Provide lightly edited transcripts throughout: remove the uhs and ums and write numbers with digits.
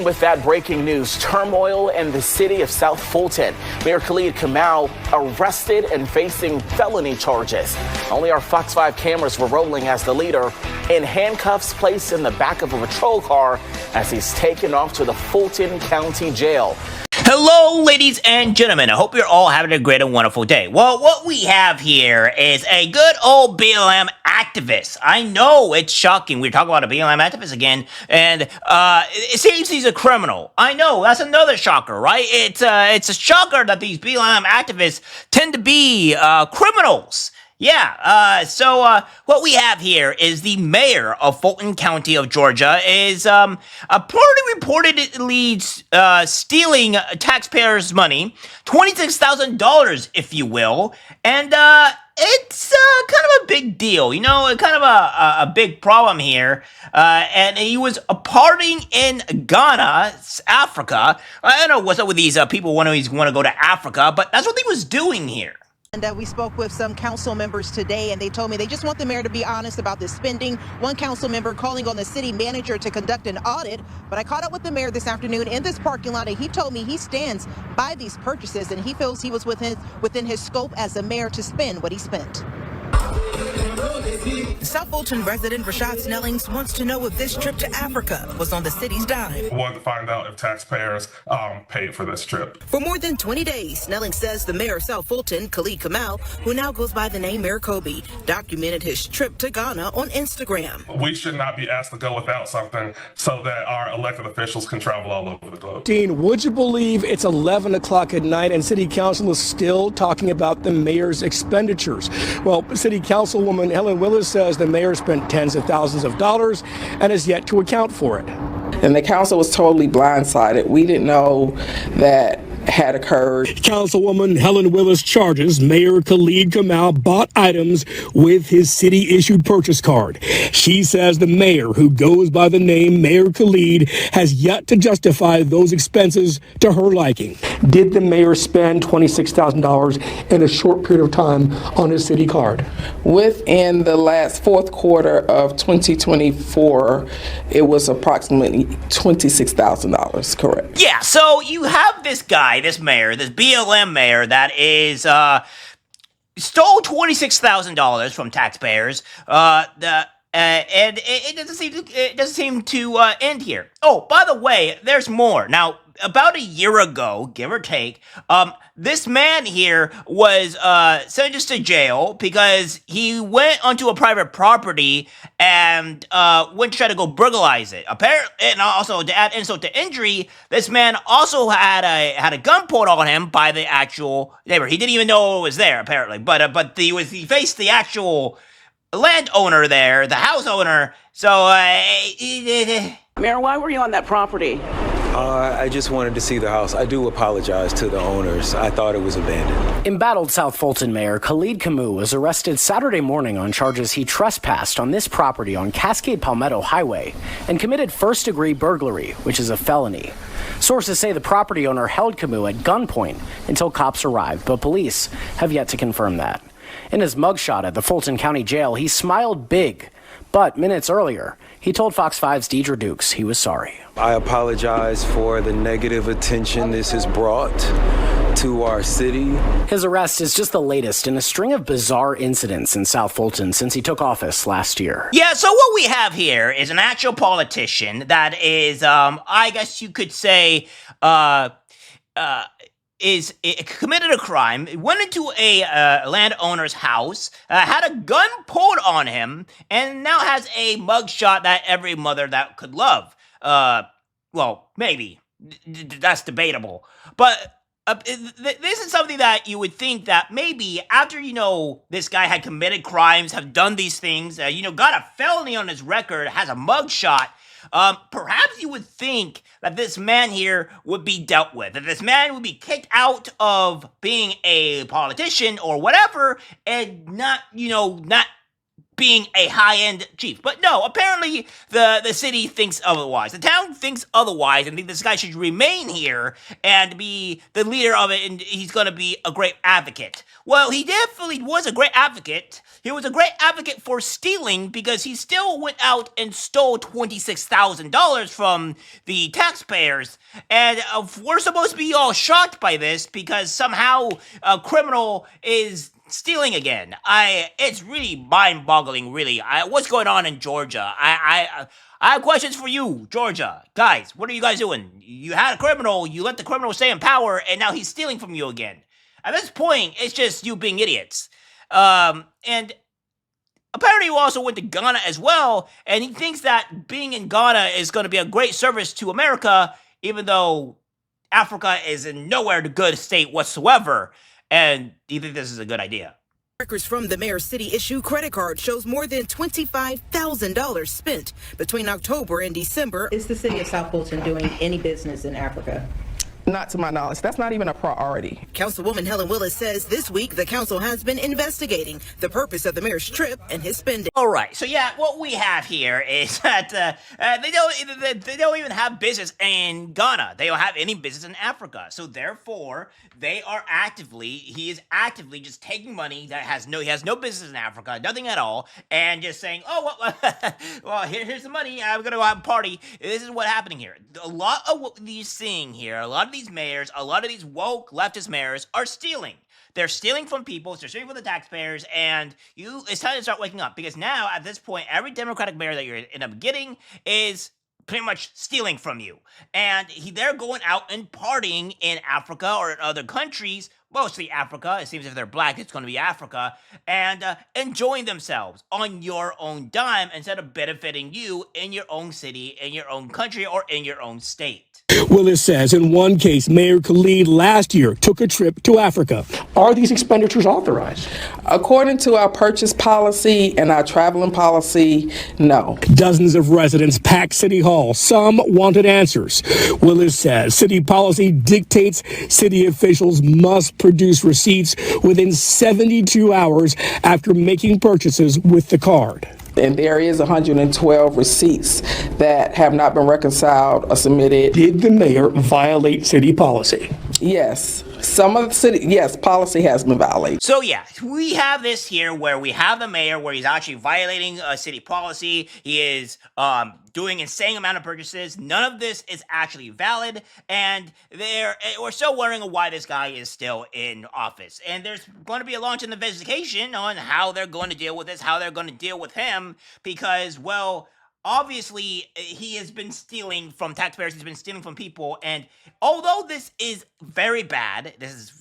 With that breaking news, turmoil in the city of South Fulton. Mayor Khalid Kamau arrested and facing felony charges. Only our Fox 5 cameras were rolling as the leader in handcuffs placed in the back of a patrol car as he's taken off to the Fulton County Jail. Hello, ladies and gentlemen. I hope you're all having a great and wonderful day. Well, what we have here is a good old BLM activist. I know it's shocking. We're talking about a BLM activist again, and it seems he's a criminal. I know, that's another shocker, right? It's a shocker that these BLM activists tend to be criminals. Yeah, so what we have here is the mayor of Fulton County of Georgia is reportedly stealing taxpayers' money, $26,000, if you will, and it's kind of a big deal, you know, kind of a big problem here, and he was partying in Ghana, Africa. I don't know what's up with these people want to go to Africa, but that's what he was doing here. And we spoke with some council members today, and they told me they just want the mayor to be honest about this spending. One council member calling on the city manager to conduct an audit. But I caught up with the mayor this afternoon in this parking lot, and he told me he stands by these purchases, and he feels he was within his scope as a mayor to spend what he spent. South Fulton resident Rashad Snellings wants to know if this trip to Africa was on the city's dime. We wanted to find out if taxpayers paid for this trip. For more than 20 days, Snellings says the mayor of South Fulton, Khalid Kamau, who now goes by the name Mayor Kobe, documented his trip to Ghana on Instagram. We should not be asked to go without something so that our elected officials can travel all over the globe. Dean, would you believe it's 11 o'clock at night and City Council is still talking about the mayor's expenditures? Well, City Councilwoman Helen Willis says the mayor spent tens of thousands of dollars and is yet to account for it. And the council was totally blindsided. We didn't know that had occurred. Councilwoman Helen Willis charges Mayor Khalid Kamau bought items with his city-issued purchase card. She says the mayor, who goes by the name Mayor Khalid, has yet to justify those expenses to her liking. Did the mayor spend $26,000 in a short period of time on his city card? Within the last fourth quarter of 2024, it was approximately $26,000, correct? Yeah, so you have this guy, this mayor, this BLM mayor that is stole $26,000 from taxpayers. And it doesn't seem to end here. Oh, by the way, there's more. Now, about a year ago, give or take, this man here was sentenced to jail because he went onto a private property and went to try to go burglarize it. Apparently, and also to add insult to injury, this man also had a gun pulled on him by the actual neighbor. He didn't even know it was there, apparently, but he faced the actual landowner there, the house owner. So, Mayor, why were you on that property? I just wanted to see the house. I do apologize to the owners. I thought it was abandoned. Embattled South Fulton Mayor Khalid Kamau was arrested Saturday morning on charges he trespassed on this property on Cascade Palmetto Highway and committed first-degree burglary, which is a felony. Sources say the property owner held Kamau at gunpoint until cops arrived, but police have yet to confirm that. In his mugshot at the Fulton County Jail, he smiled big, but minutes earlier, he told Fox 5's Deidre Dukes he was sorry. I apologize for the negative attention this has brought to our city. His arrest is just the latest in a string of bizarre incidents in South Fulton since he took office last year. Yeah, so what we have here is an actual politician that is, I guess you could say, committed a crime, went into a landowner's house, had a gun pulled on him, and now has a mugshot that every mother that could love. Well, maybe. That's debatable. But this is something that you would think that maybe after, this guy had committed crimes, have done these things, got a felony on his record, has a mugshot, perhaps you would think that this man here would be dealt with, that this man would be kicked out of being a politician or whatever, and not being a high-end chief. But no, apparently the city thinks otherwise. The town thinks otherwise and think this guy should remain here and be the leader of it, and he's going to be a great advocate. Well, he definitely was a great advocate. He was a great advocate for stealing because he still went out and stole $26,000 from the taxpayers. And we're supposed to be all shocked by this because somehow a criminal is stealing again. It's really mind-boggling, really. What's going on in Georgia? I have questions for you, Georgia. Guys, what are you guys doing? You had a criminal, you let the criminal stay in power, and now he's stealing from you again. At this point, it's just you being idiots. And apparently he also went to Ghana as well, and he thinks that being in Ghana is going to be a great service to America, even though Africa is in nowhere the good state whatsoever. And do you think this is a good idea? Records from the mayor's city issue credit card shows more than $25,000 spent between October and December. Is the city of South Fulton doing any business in Africa? Not to my knowledge. That's not even a priority. Councilwoman Helen Willis says this week the council has been investigating the purpose of the mayor's trip and his spending. All right, so yeah, what we have here is that they don't even have business in Ghana. They don't have any business in Africa. So therefore, he is actively just taking money that he has no business in Africa, nothing at all, and just saying, oh, well, here's the money. I'm gonna go have a party. This is what's happening here. A lot of what you're seeing here, a lot of these mayors, a lot of these woke leftist mayors are stealing. They're stealing from people, they're stealing from the taxpayers, and it's time to start waking up, because now, at this point, every Democratic mayor that you end up getting is pretty much stealing from you. And they're going out and partying in Africa or in other countries, mostly Africa. It seems if they're black, it's going to be Africa, and enjoying themselves on your own dime instead of benefiting you in your own city, in your own country, or in your own state. Willis says in one case, Mayor Khalid last year took a trip to Africa. Are these expenditures authorized? According to our purchase policy and our traveling policy, no. Dozens of residents packed City Hall. Some wanted answers. Willis says city policy dictates city officials must produce receipts within 72 hours after making purchases with the card. And there is 112 receipts that have not been reconciled or submitted. Did the mayor violate city policy? Yes. Some of the city, yes, policy has been violated. So yeah, we have this here where we have the mayor where he's actually violating city policy. He is doing insane amount of purchases. None of this is actually valid, and we're still wondering why this guy is still in office. And there's going to be a launch in the investigation on how they're going to deal with this, how they're going to deal with him, because, well, obviously, he has been stealing from taxpayers, he's been stealing from people, and although this is very bad, this is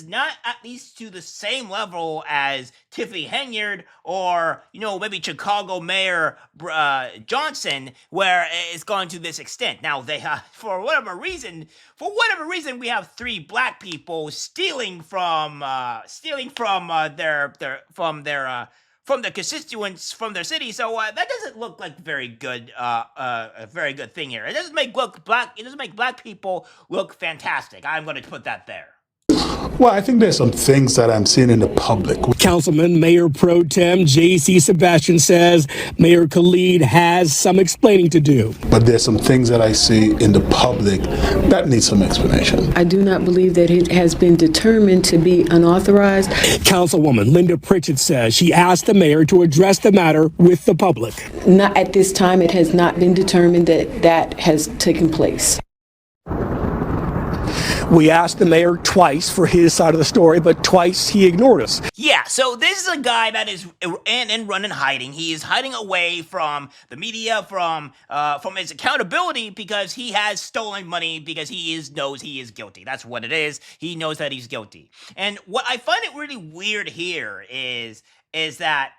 not at least to the same level as Tiffany Henyard or, maybe Chicago Mayor Johnson, where it's gone to this extent. Now, they for whatever reason, we have 3 black people stealing from their constituents from their city, so that doesn't look like a very good thing here. It doesn't make black people look fantastic. I'm going to put that there. Well, I think there's some things that I'm seeing in the public. Councilman Mayor Pro Tem J.C. Sebastian says Mayor Khalid has some explaining to do. But there's some things that I see in the public that need some explanation. I do not believe that it has been determined to be unauthorized. Councilwoman Linda Pritchett says she asked the mayor to address the matter with the public. Not at this time. It has not been determined that has taken place. We asked the mayor twice for his side of the story, but twice he ignored us. Yeah, so this is a guy that is in hiding. He is hiding away from the media, from his accountability, because he has stolen money, because he knows he is guilty. That's what it is. He knows that he's guilty. And what I find it really weird here is that,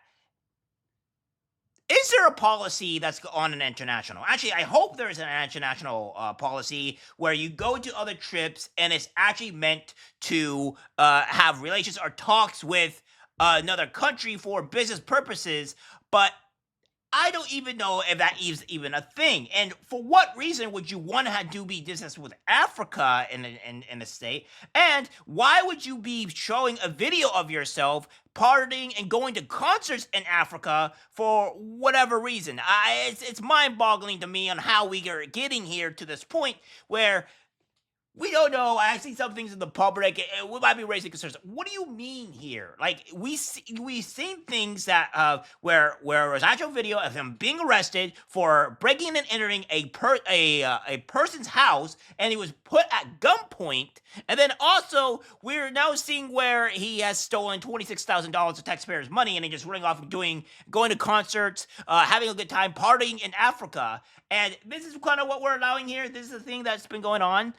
is there a policy that's on an international? Actually, I hope there is an international policy where you go to other trips and it's actually meant to have relations or talks with another country for business purposes, but I don't even know if that is even a thing. And for what reason would you want to do business with Africa in the state? And why would you be showing a video of yourself partying and going to concerts in Africa for whatever reason? It's mind-boggling to me on how we are getting here to this point where we don't know. I see some things in the public. We might be raising concerns. What do you mean here? Like we've seen things that where there was actual video of him being arrested for breaking and entering a person's house, and he was put at gunpoint. And then also we're now seeing where he has stolen $26,000 of taxpayers' money, and he just running off and going to concerts, having a good time, partying in Africa. And this is kind of what we're allowing here. This is the thing that's been going on.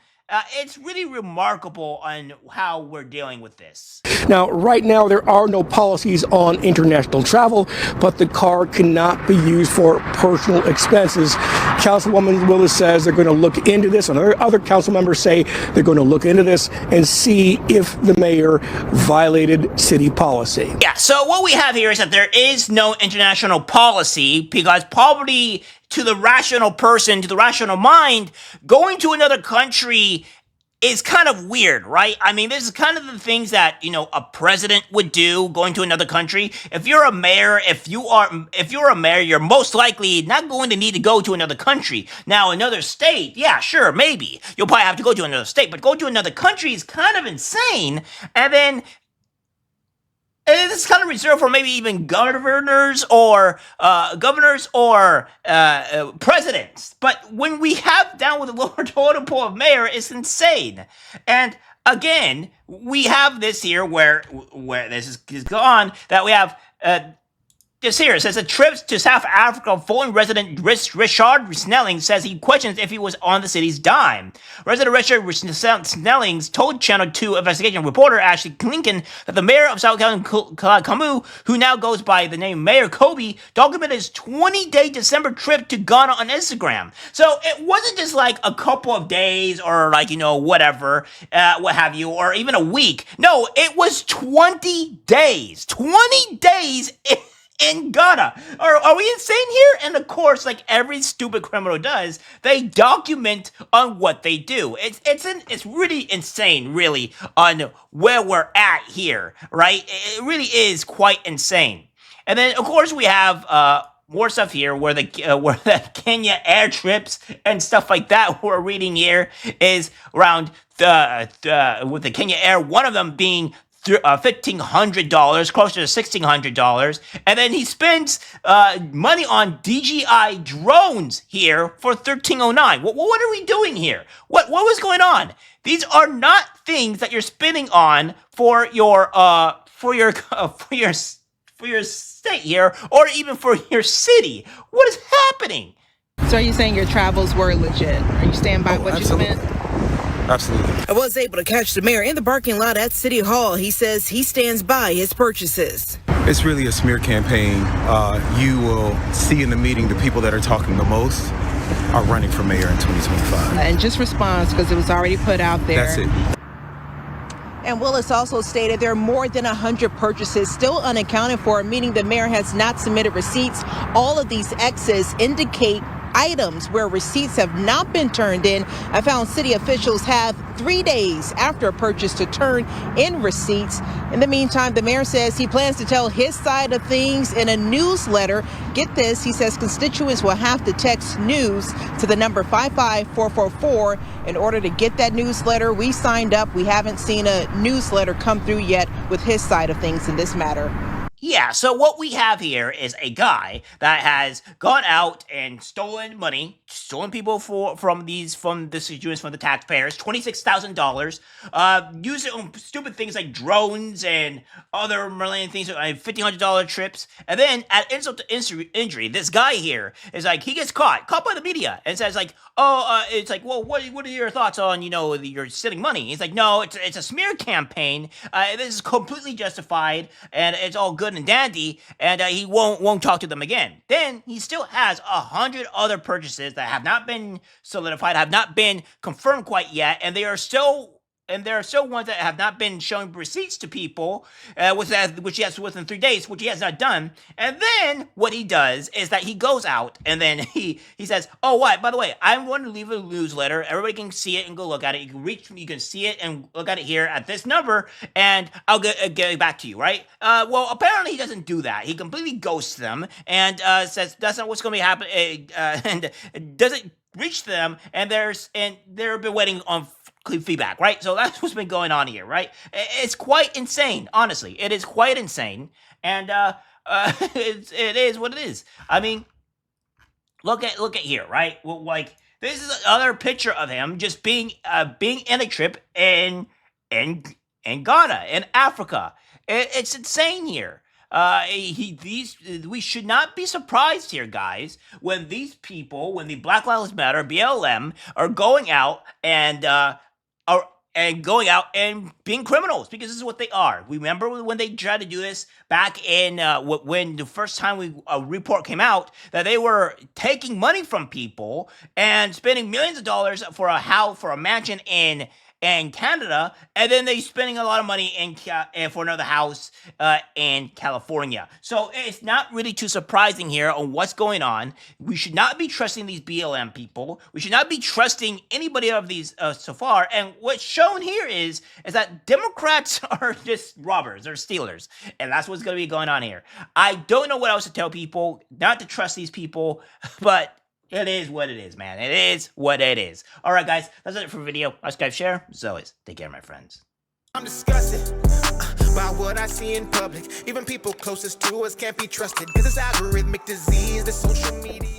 It's really remarkable on how we're dealing with this. Now, right now, there are no policies on international travel, but the car cannot be used for personal expenses. Councilwoman Willis says they're going to look into this, and other council members say they're going to look into this and see if the mayor violated city policy. Yeah, so what we have here is that there is no international policy because probably to the rational person, to the rational mind, going to another country is kind of weird, right? I mean, this is kind of the things that, a president would do, going to another country. If you're a mayor, if you're a mayor, you're most likely not going to need to go to another country. Now, another state, yeah, sure, maybe. You'll probably have to go to another state, but going to another country is kind of insane. And then this is kind of reserved for maybe even governors or presidents. But when we have down with the lower totem pole of mayor, it's insane. And again, we have this here where this is gone, that we have this here. It says a trip to South Africa. Fulton resident Richard Snellings says he questions if he was on the city's dime. Resident Richard Snellings told Channel 2 investigation reporter Ashley Lincoln that the mayor of South Fulton, Khalid Kamau, who now goes by the name Mayor Kobe, documented his 20-day December trip to Ghana on Instagram. So it wasn't just like a couple of days or whatever, what have you, or even a week. No, it was 20 days. 20 days in Ghana. Are we insane here? And of course, like every stupid criminal does, they document on what they do. It's really insane, really, on where we're at here, right? It really is quite insane. And then, of course, we have more stuff here where the Kenya air trips and stuff like that we're reading here is around with the Kenya Air, one of them being $1,500, closer to $1,600, and then he spends money on DJI drones here for $1,309. What are we doing here? What was going on? These are not things that you're spending on for your state here, or even for your city. What is happening? So are you saying your travels were legit? Are you standing by what absolutely. you spent? Absolutely. I was able to catch the mayor in the parking lot at City Hall. He says he stands by his purchases. It's really a smear campaign. You will see in the meeting the people that are talking the most are running for mayor in 2025. And just response, because it was already put out there. That's it. And Willis also stated there are more than 100 purchases still unaccounted for, meaning the mayor has not submitted receipts. All of these X's indicate items where receipts have not been turned in. I found city officials have 3 days after a purchase to turn in receipts. In the meantime, the mayor says he plans to tell his side of things in a newsletter. Get this, he says constituents will have to text news to the number 55444 in order to get that newsletter. We signed up. We haven't seen a newsletter come through yet with his side of things in this matter. Yeah, so what we have here is a guy that has gone out and stolen money, stolen people from the taxpayers, $26,000, used it on stupid things like drones and other million things, $1,500 trips, and then at insult to injury, this guy here is like, he gets caught by the media, and says like, it's like, well, what are your thoughts on, you're stealing money? He's like, no, it's a smear campaign, this is completely justified, and it's all good and dandy, and he won't talk to them again. Then he still has 100 other purchases that have not been solidified, have not been confirmed quite yet, and they are still and there are still ones that have not been showing receipts to people, which he has within 3 days, which he has not done. And then what he does is that he goes out and then he says, "Oh, what? By the way, I'm going to leave a newsletter. Everybody can see it and go look at it. You can see it and look at it here at this number, and I'll get it back to you." Right? Well, apparently he doesn't do that. He completely ghosts them and says that's not what's going to be happening, and doesn't reach them, and they've been waiting on feedback, right? So that's what's been going on here, right? It's quite insane, honestly. It is quite insane, and it is what it is. I mean, look at here, right? Well, like, this is another picture of him just being in a trip in Ghana, in Africa. It's insane here. We should not be surprised here, guys, when these people, when the Black Lives Matter, BLM, are going out and being criminals, because this is what they are. Remember when they tried to do this back in when the first time a report came out that they were taking money from people and spending millions of dollars for a mansion in Canada, and then they spending a lot of money for another house in California. So it's not really too surprising here on what's going on. We should not be trusting these BLM people. We should not be trusting anybody of these so far. And what's shown here is that Democrats are just robbers, they're stealers, and that's what's going to be going on here. I don't know what else to tell people, not to trust these people, but it is what it is, man. It is what it is. All right, guys, that's it for the video. Subscribe, share. As always, take care, my friends. I'm disgusted by what I see in public. Even people closest to us can't be trusted. This is algorithmic disease, the social media.